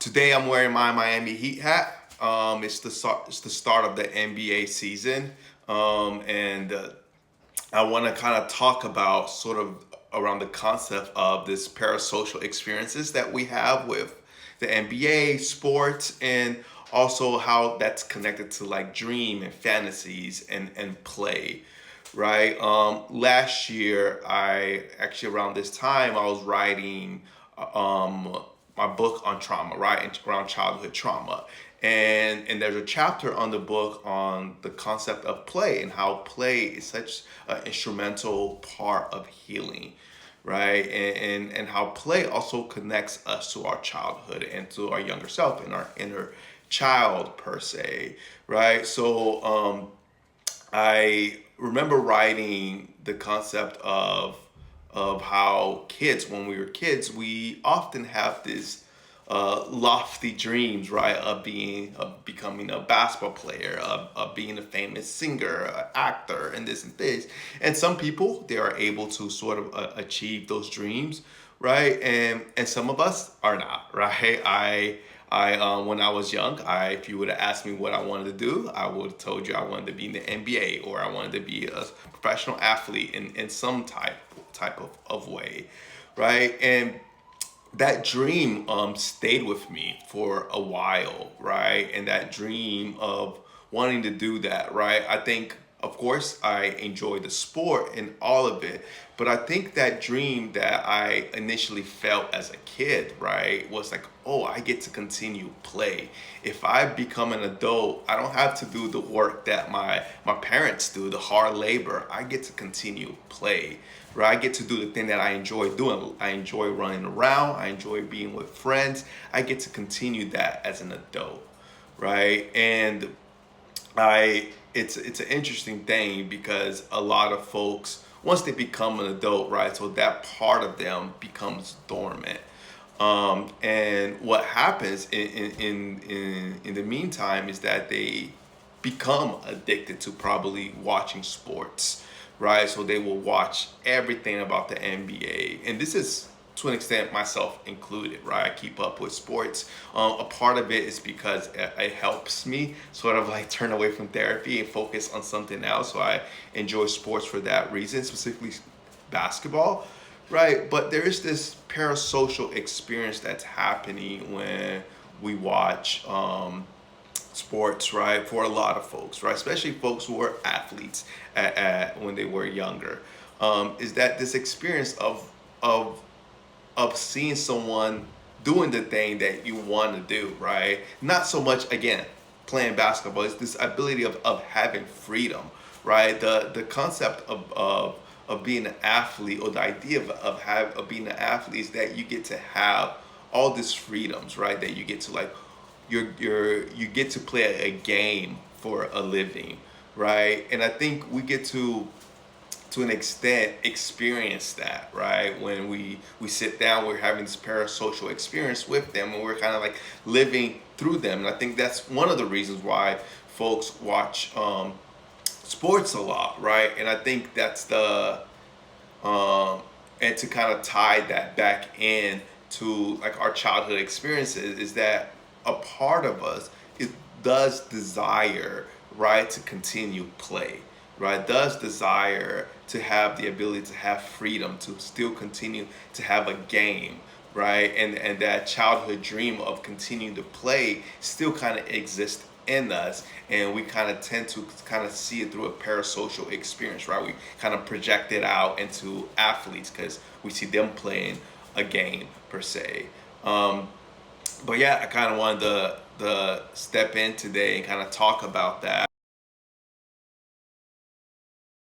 Today I'm wearing my Miami Heat hat. It's the start of the NBA season, and I want to kind of talk about sort of around the concept of this parasocial experiences that we have with the NBA, sports, and also how that's connected to like dream and fantasies and play, right? Last year, I actually around this time I was writing um, my book on trauma, right, and around childhood trauma, and there's a chapter on the book on the concept of play and how play is such an instrumental part of healing, right? And how play also connects us to our childhood and to our younger self and our inner child per se, right? I remember writing the concept of how kids, when we were kids, we often have this lofty dreams, right, of becoming a basketball player, of being a famous singer, actor, and this and this. And some people they are able to sort of achieve those dreams, right, and some of us are not, right. I when I was young, if you would have asked me what I wanted to do, I would have told you I wanted to be in the NBA or I wanted to be a professional athlete in some type of way, right? And that dream stayed with me for a while, right? And that dream of wanting to do that, right? I think, of course, I enjoy the sport and all of it, but I think that dream that I initially felt as a kid, right, was like, oh, I get to continue play. If I become an adult, I don't have to do the work that my parents do, the hard labor. I get to continue play, right? I get to do the thing that I enjoy doing. I enjoy running around. I enjoy being with friends. I get to continue that as an adult, right? And it's an interesting thing because a lot of folks once they become an adult, right? So that part of them becomes dormant. And what happens in the meantime is that they become addicted to probably watching sports, right? So they will watch everything about the NBA, and this is to an extent myself included, right? I keep up with sports. A part of it is because it helps me sort of like turn away from therapy and focus on something else. So I enjoy sports for that reason, specifically basketball, right? But there is this parasocial experience that's happening when we watch sports, right? For a lot of folks, right? Especially folks who were athletes when they were younger, is that this experience of of seeing someone doing the thing that you want to do, right? Not so much again playing basketball. It's this ability of having freedom, right? The concept of being an athlete, or the idea of being an athlete, is that you get to have all these freedoms, right? That you get to like you get to play a game for a living, right? And I think we get to an extent experience that, right, when we sit down, we're having this parasocial experience with them and we're kind of like living through them. And I think that's one of the reasons why folks watch sports a lot, right? And I think that's the and to kind of tie that back in to like our childhood experiences, is that a part of us, it does desire, right, to continue play, right, does desire to have the ability to have freedom, to still continue to have a game, right, and that childhood dream of continuing to play still kind of exists in us, and we kind of tend to kind of see it through a parasocial experience, right? We kind of project it out into athletes because we see them playing a game per se. But yeah, I kind of wanted to step in today and kind of talk about that.